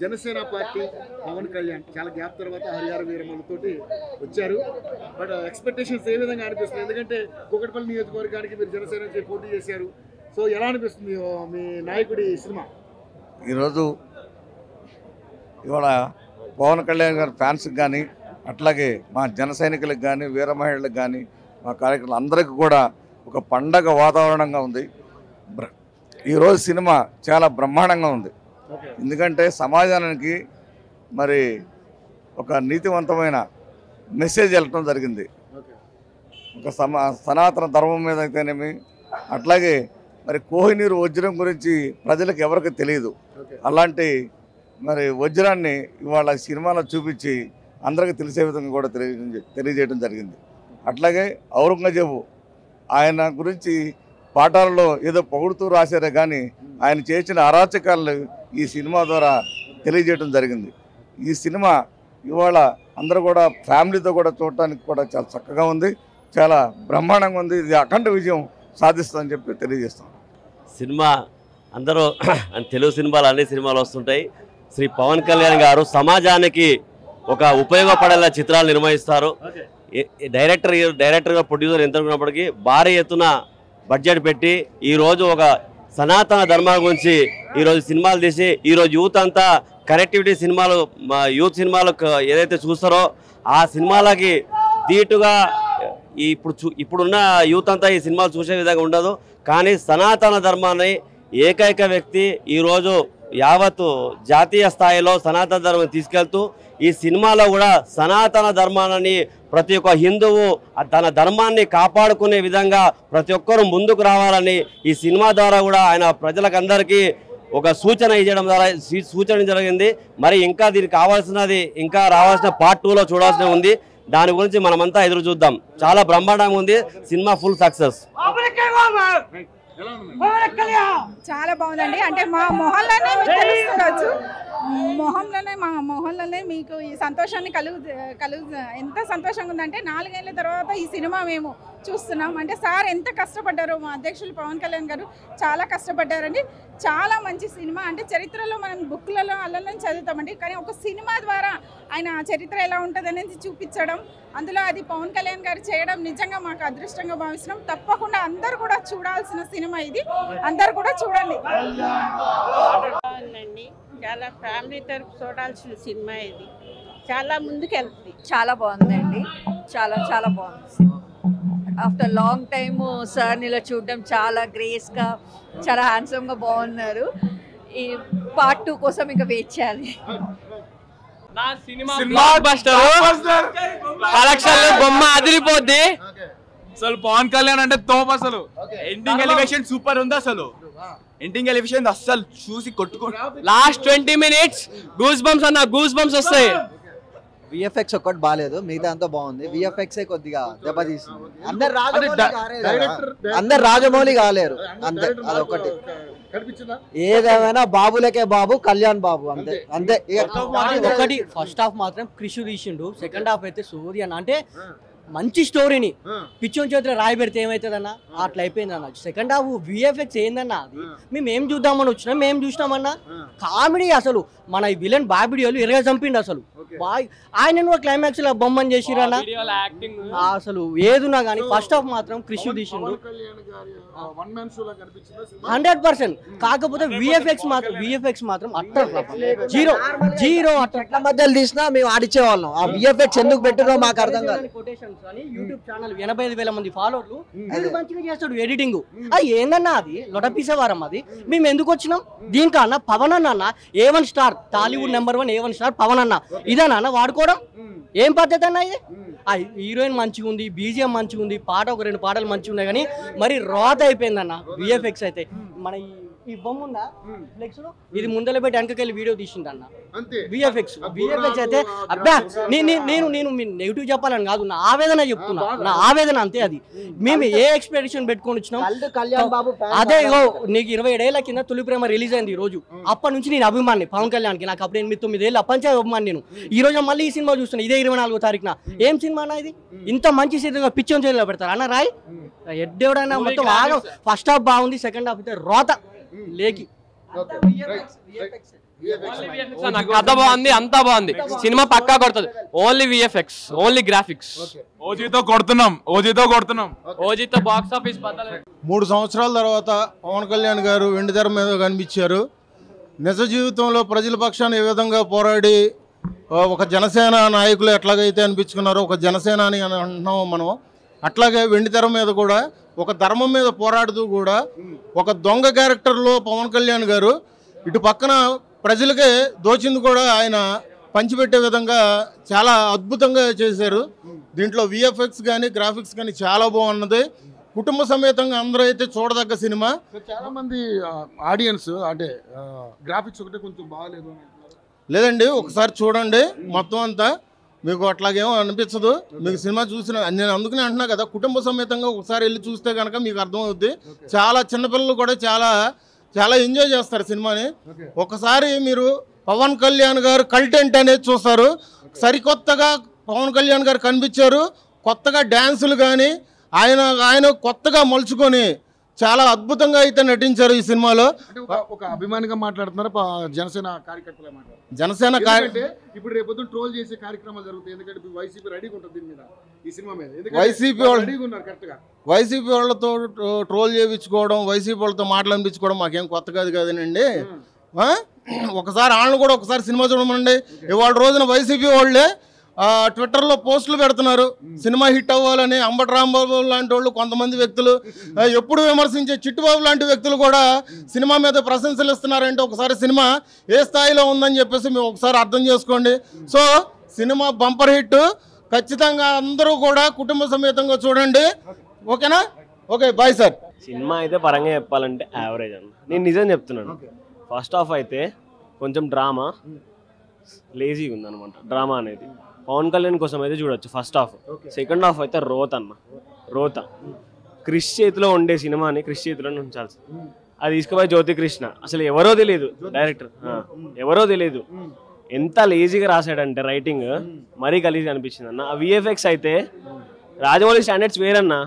Janasena party Pawan Kalyan చాలా gap తర్వాత హరిహర వీరమలతోటి వచ్చారు. బట్ ఎక్స్పెక్టేషన్స్ ఏ విధంగా అనిపిస్తుంది? ఎందుకంటే కూకట్పల్లి నియోజకవర్గానికి మీరు జనసేన నుంచి పోటీ చేశారు. సో ఎలా అనిపిస్తుంది మీ నాయకుడి సినిమా? ఈరోజు ఇవాళ పవన్ కళ్యాణ్ గారి ఫ్యాన్స్కి కానీ అట్లాగే మా జన సైనికులకు కానీ వీర మహిళలకు కానీ మా కార్యకర్తలు అందరికీ కూడా ఒక పండగ వాతావరణంగా ఉంది. ఈరోజు సినిమా చాలా బ్రహ్మాండంగా ఉంది. ఎందుకంటే సమాజానికి మరి ఒక నీతివంతమైన మెసేజ్ వెళ్ళటం జరిగింది. ఒక సనాతన ధర్మం మీద అయితేనేమి, అట్లాగే మరి కోహినూరు వజ్రం గురించి ప్రజలకు ఎవరికి తెలియదు. అలాంటి మరి వజ్రాన్ని ఇవాళ సినిమాలో చూపించి అందరికీ తెలిసే విధంగా కూడా తెలియజేయడం జరిగింది. అట్లాగే ఔరంగజేబు ఆయన గురించి పాఠాలలో ఏదో పొగుడుతూ రాశారే కానీ ఆయన చేసిన అరాచకాలను ఈ సినిమా ద్వారా తెలియజేయడం జరిగింది. ఈ సినిమా ఇవాళ అందరూ కూడా ఫ్యామిలీతో కూడా చూడటానికి కూడా చాలా చక్కగా ఉంది, చాలా బ్రహ్మాండంగా ఉంది. ఇది అఖండ విజయం సాధిస్తుందని చెప్పి తెలియజేస్తాం. సినిమా అందరూ తెలుగు సినిమాలు అన్ని సినిమాలు వస్తుంటాయి. శ్రీ పవన్ కళ్యాణ్ గారు సమాజానికి ఒక ఉపయోగపడేలా చిత్రాలు నిర్వహిస్తారు. డైరెక్టర్గా ప్రొడ్యూసర్ ఎంత ఉన్నప్పటికీ భారీ ఎత్తున బడ్జెట్ పెట్టి ఈరోజు ఒక సనాతన ధర్మం గురించి ఈరోజు సినిమాలు తీసి ఈరోజు యూత్ అంతా కనెక్టివిటీ సినిమాలు యూత్ సినిమాలు ఏదైతే చూస్తారో ఆ సినిమాలకి ధీటుగా ఇప్పుడున్న యూత్ అంతా ఈ సినిమాలు చూసే విధంగా ఉండదు. కానీ సనాతన ధర్మాన్ని ఏకైక వ్యక్తి ఈరోజు యావత్తు జాతీయ స్థాయిలో సనాతన ధర్మం తీసుకెళ్తూ ఈ సినిమాలో కూడా సనాతన ధర్మాన్ని ప్రతి ఒక్క హిందువు తన ధర్మాన్ని కాపాడుకునే విధంగా ప్రతి ఒక్కరూ ముందుకు రావాలని ఈ సినిమా ద్వారా కూడా ఆయన ప్రజలకందరికీ ఒక సూచన జరిగింది. మరి ఇంకా దీనికి కావాల్సినది ఇంకా రావాల్సిన పార్ట్ 2లో చూడాల్సిన ఉంది. దాని గురించి మనమంతా ఎదురు చూద్దాం. చాలా బ్రహ్మాండంగా ఉంది సినిమా, ఫుల్ సక్సెస్. చాలా బాగుందండి. అంటే మా మొహంలోనే మీకు తెలుసుకోవచ్చు, మా మొహంలోనే మీకు ఈ సంతోషాన్ని ఎంత సంతోషంగా ఉందంటే 4 ఏళ్ల తర్వాత ఈ సినిమా మేము చూస్తున్నాం. అంటే సార్ ఎంత కష్టపడ్డారో, మా అధ్యక్షులు పవన్ కళ్యాణ్ గారు చాలా కష్టపడ్డారండి. చాలా మంచి సినిమా. అంటే చరిత్రలో మనం బుక్లలో అల్లలో చదువుతామండి, కానీ ఒక సినిమా ద్వారా ఆయన చరిత్ర ఎలా ఉంటుంది అనేది చూపించడం, అందులో అది పవన్ కళ్యాణ్ గారు చేయడం నిజంగా మాకు అదృష్టంగా భావిస్తున్నాం. తప్పకుండా అందరూ కూడా చూడాల్సిన సినిమా ఇది, అందరు కూడా చూడండి. చాలా ఫ్యామిలీ తరపు చూడాల్సిన సినిమా ఇది. చాలా ముందుకెళ్తుంది. చాలా బాగుందండి. చాలా చాలా బాగుంది సినిమా. ఆఫ్టర్ లాంగ్ టైమ్ సార్ని ఇలా చూడడం చాలా గ్రేస్గా, చాలా హ్యాండ్సమ్గా బాగున్నారు. ఈ పార్ట్ 2 కోసం ఇంకా వెయిట్ చేయాలి. బొమ్మ అదిరిపోద్ది అసలు. పవన్ కళ్యాణ్ అంటే తోపు అసలు. ఎండింగ్ ఎలివేషన్ సూపర్ ఉంది అసలు. ఎండింగ్ ఎలివేషన్ అస్సలు చూసి కొట్టుకో. లాస్ట్ 20 minutes గూస్ బంప్స్ అన్న, గూస్ బంప్స్ వస్తాయి. విఎఫ్ఎక్స్ ఒక్కటి బాగాలేదు, మిగతా అంతా బాగుంది. విఎఫ్ఎక్స్ కొద్దిగా దెబ్బతీసింది. అందరు రాజమౌళి కాలేరు అంతే, అదొకటి. ఏదేమైనా బాబులకే బాబు, కళ్యాణ్ బాబు అంతే అంతే. ఒకటి ఫస్ట్ హాఫ్ మాత్రం క్రిషు తీసిండు, సెకండ్ హాఫ్ అయితే సూర్య అంటే మంచి స్టోరీని పిచ్చోని చేతిలో రాయి పెడితే ఏమవుతుందన్నా అట్లా అయిపోయింది అన్న. సెకండ్ హాఫ్ విఎఫ్ఎక్స్ ఏందన్నా, అది మేము ఏం చూద్దామని వచ్చినాం, మేము చూసినామన్నా. కామెడీ అసలు మన విలన్ బాబిడియోలు ఇరగా చంపిండు అసలు. ఆయన కూడా క్లైమాక్స్ లో బొమ్మని చేసిరన్నా అసలు ఏదున్నా కానీ. ఫస్ట్ హాఫ్ మాత్రం క్రిషు తీసిండు 100%. కాకపోతే విఎఫ్ఎక్స్ మాత్రం జీరో అట్లా మధ్యలో తీసినా మేము ఆడిచ్చే వాళ్ళం. ఆ విఎఫ్ఎక్స్ ఎందుకు పెట్టినో మాకు అర్థం కాదు. యూట్యూబ్ ఛానల్ 85,000 మంది ఫాలోవర్లు, మంచిగా చేస్తాడు ఎడిటింగ్. అది ఏందన్నా, అది లొటపీసేవారం. అది మేము ఎందుకు వచ్చినాం దీనికన్నా. పవన్ అన్న A1 star, Tollywood number 1 A1 star Pawan అన్న. ఇదేనా అన్న వాడుకోవడం? ఏం పద్ధతి అన్న ఇది? ఆ హీరోయిన్ మంచిగా ఉంది, బీజిఎం మంచిగా ఉంది, పాట ఒక 2 పాటలు మంచిగా ఉన్నాయి, కానీ మరి రాత్ అయిపోయిందన్న విఎఫ్ఎక్స్ అయితే. మన ఈ బొమ్మ ఉందా ఫ్లెక్స్ లో, ఇది ముందర పెట్టి వెనకకెళ్ళి వీడియో తీసిందన్న విఎఫ్ఎక్స్ అయితే. అబ్బా నేను నెగిటివ్ చెప్పాలని కాదు, నా ఆవేదన చెప్తున్నా, నా ఆవేదన అంతే. అది మేము ఏ ఎక్స్పెక్టేషన్ పెట్టుకొని వచ్చినాం. అదే నీకు 27 ఏళ్ల కింద తొలి ప్రేమ రిలీజ్ అయింది ఈ రోజు. అప్పటి నుంచి నేను అభిమాని పవన్ కళ్యాణ్కి. నాకు అప్పుడు 8-9 ఏళ్ళు అప్పటి నుంచి అభిమాని నేను. ఈ రోజు మళ్ళీ ఈ సినిమా చూస్తున్నా, ఇదే 24వ తారీఖున. ఏం సినిమా అన్న ఇది? ఇంత మంచి సినిమా పిచ్చోని చేతిలో పెడతారు అన్న రాయ్ ఎడ్డేవడైనా. మొత్తం ఫస్ట్ హాఫ్ బాగుంది, సెకండ్ హాఫ్ అయితే రోత లేకి. కథ బాగుంది, అంతా బాగుంది, సినిమా పక్కా కొడుతుంది. Only VFX, only graphics. ఓజీతో కొడుతున్నాం. ఓజీతో బాక్స్ ఆఫీస్ 3 సంవత్సరాల తర్వాత పవన్ కళ్యాణ్ గారు వెండితెర మీద కనిపించారు. నిజ జీవితంలో ప్రజల పక్షాన్ని ఏ విధంగా పోరాడి ఒక జనసేన నాయకులు ఎట్లాగైతే అనిపించుకున్నారో ఒక జనసేన అని అంటున్నాము మనం, అట్లాగే వెండితెర మీద కూడా ఒక ధర్మం మీద పోరాడుతూ కూడా ఒక దొంగ క్యారెక్టర్లో పవన్ కళ్యాణ్ గారు ఇటు పక్కన ప్రజలకే దోచింది కూడా ఆయన పంచిపెట్టే విధంగా చాలా అద్భుతంగా చేశారు. దీంట్లో విఎఫ్ఎక్స్ కానీ గ్రాఫిక్స్ కానీ చాలా బాగున్నది. కుటుంబ సమేతంగా అందరూ అయితే చూడదగ్గ సినిమా. చాలా మంది ఆడియన్స్ అంటే గ్రాఫిక్స్ ఒకటే కొంచెం బాగాలేదు లేదండి, ఒకసారి చూడండి మొత్తం అంతా, మీకు అట్లాగేమో అనిపించదు. మీకు సినిమా చూసిన నేను అందుకనే అంటున్నా కదా, కుటుంబ సమేతంగా ఒకసారి వెళ్ళి చూస్తే కనుక మీకు అర్థమవుద్ది. చాలా చిన్నపిల్లలు కూడా చాలా చాలా ఎంజాయ్ చేస్తారు సినిమాని. ఒకసారి మీరు పవన్ కళ్యాణ్ గారు కంటెంట్ అనేది చూస్తారు. సరికొత్తగా పవన్ కళ్యాణ్ గారు కనిపించారు. కొత్తగా డ్యాన్సులు కానీ ఆయన కొత్తగా మలుచుకొని చాలా అద్భుతంగా అయితే నటించారు ఈ సినిమాలో. ఒక అభిమానిగా మాట్లాడుతున్నారు, జనసేన కార్యకర్తలే మాట్లాడుతున్నారు. జనసేన ఇప్పుడు రేపు ట్రోల్ చేసే కార్యక్రమాలు జరుగుతాయి. ఎందుకంటే వైసీపీ రెడీగా ఉంటుంది దీని మీద, ఈ సినిమా మీద. వైసీపీ వాళ్ళతో ట్రోల్ చేయించుకోవడం, వైసీపీ వాళ్ళతో మాట్లాడించుకోవడం మాకేం కొత్త కాదు కదండి. ఒకసారి వాళ్ళని కూడా ఒకసారి సినిమా చూడమండి. ఇవాళ రోజున వైసీపీ వాళ్ళే ట్విట్టర్లో పోస్టులు పెడుతున్నారు సినిమా హిట్ అవ్వాలని. అంబటి రాంబాబు లాంటి వాళ్ళు కొంతమంది వ్యక్తులు, ఎప్పుడు విమర్శించే చిట్టుబాబు లాంటి వ్యక్తులు కూడా సినిమా మీద ప్రశంసలు ఇస్తున్నారంటే ఒకసారి సినిమా ఏ స్థాయిలో ఉందని చెప్పేసి మేము ఒకసారి అర్థం చేసుకోండి. సో సినిమా బంపర్ హిట్, ఖచ్చితంగా అందరూ కూడా కుటుంబ సమేతంగా చూడండి. ఓకేనా? Okay, bye sir. సినిమా అయితే పరంగా చెప్పాలంటే యావరేజ్ అన్న, నేను నిజం చెప్తున్నాను. ఫస్ట్ హాఫ్ అయితే కొంచెం డ్రామా లేజీగా ఉందన్నమాట. డ్రామా అనేది పవన్ కళ్యాణ్ కోసం అయితే చూడొచ్చు ఫస్ట్ హాఫ్. సెకండ్ హాఫ్ అయితే రోత క్రిష్ చేతిలో ఉండే సినిమాని క్రిష్ చేతిలో ఉంచాల్సి, అది తీసుకుపోయి జ్యోతి కృష్ణ అసలు ఎవరో తెలియదు, డైరెక్టర్ ఎవరో తెలియదు. ఎంత లేజీగా రాశాడంటే రైటింగ్ మరీ గలీజ్ అనిపించింది అన్న. ఆ విఎఫ్ఎక్స్ అయితే రాజమౌళి స్టాండర్డ్స్ వేరన్నా,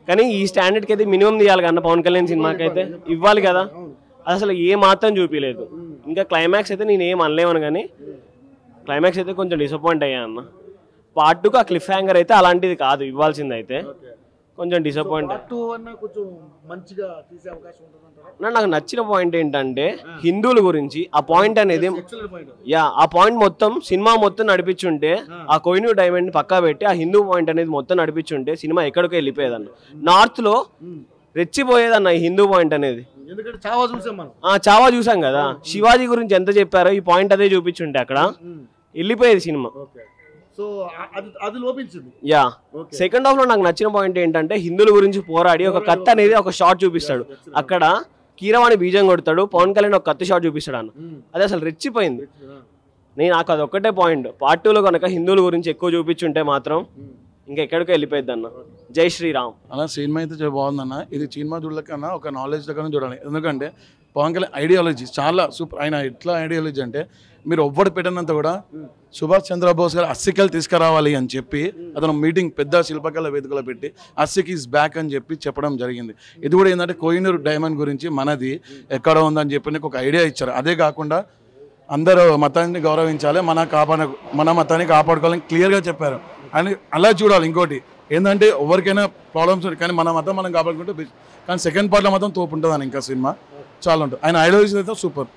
కానీ ఈ స్టాండర్డ్కి అయితే మినిమం తీయాలి కన్నా పవన్ కళ్యాణ్ సినిమాకి అయితే ఇవ్వాలి కదా. అది అసలు ఏ మాత్రం చూపించలేదు. ఇంకా క్లైమాక్స్ అయితే నేను ఏం అనలేమను, కానీ క్లైమాక్స్ అయితే కొంచెం డిసప్పాయింట్ అయ్యా అన్న. పార్ట్ 2కు ఆ క్లిఫ్ హ్యాంగర్ అయితే అలాంటిది కాదు ఇవ్వాల్సింది, అయితే కొంచెం డిసప్పాయింట్. నాకు నచ్చిన పాయింట్ ఏంటంటే హిందువుల గురించి ఆ పాయింట్ అనేది, ఆ పాయింట్ మొత్తం సినిమా మొత్తం నడిపించుంటే, ఆ కోహినూర్ డైమండ్ పక్కా పెట్టి ఆ హిందూ పాయింట్ అనేది మొత్తం నడిపించుంటే సినిమా ఎక్కడికో వెళ్ళిపోయేదన్న. నార్త్ లో రెచ్చిపోయేదన్న ఈ హిందూ పాయింట్ అనేది. చావా చూసాం కదా, శివాజీ గురించి ఎంత చెప్పారో ఈ పాయింట్ అదే చూపించుంటే అక్కడ వెళ్ళిపోయేది సినిమా. యా సెకండ్ హాఫ్ లో నాకు నచ్చిన పాయింట్ ఏంటంటే హిందువుల గురించి పోరాడి ఒక కత్తి అనేది ఒక షాట్ చూపిస్తాడు. అక్కడ కీరవాణి బీజం కొడతాడు, పవన్ కళ్యాణ్ ఒక కత్తి షాట్ చూపిస్తాడు అన్న. అది అసలు రెచ్చిపోయింది. నాకు అది ఒక్కటే పాయింట్. పార్ట్ 2లో కనుక హిందువుల గురించి ఎక్కువ చూపించుంటే మాత్రం ఇంకా ఎక్కడికో వెళ్ళిపోయింది అన్న. జై శ్రీరామ్ అన్న. సినిమా అయితే బాగుందన్న. ఇది సినిమా చూడలేకన్నా ఒక నాలెడ్జ్ దగ్గర చూడాలి. ఎందుకంటే పవన్ కళ్యాణ్ ఐడియాలజీ చాలా సూపర్. ఆయన ఎట్లా ఐడియాలజీ అంటే మీరు ఎవ్వడు పెట్టినంత కూడా సుభాష్ చంద్రబోస్ గారు అస్సికలు తీసుకురావాలి అని చెప్పి అతను మీటింగ్ పెద్ద శిల్పకళ వేదికలో పెట్టి అస్సిక్ ఈజ్ బ్యాక్ అని చెప్పి చెప్పడం జరిగింది. ఇది కూడా ఏంటంటే కోహినూర్ డైమండ్ గురించి మనది ఎక్కడ ఉందని చెప్పి ఒక ఐడియా ఇచ్చారు. అదే కాకుండా అందరూ మతాన్ని గౌరవించాలి, మన మతాన్ని కాపాడుకోవాలని క్లియర్గా చెప్పారు. అని అలా చూడాలి. ఇంకోటి ఏంటంటే ఎవరికైనా ప్రాబ్లమ్స్ ఉంటాయి, కానీ మన మతం మనం కాపాడుకుంటే. కానీ సెకండ్ పార్ట్లో మాత్రం తోపు ఉంటుంది అని ఇంకా సినిమా చాలా ఉంటుంది. ఆయన ఐడియాలజీ అయితే సూపర్.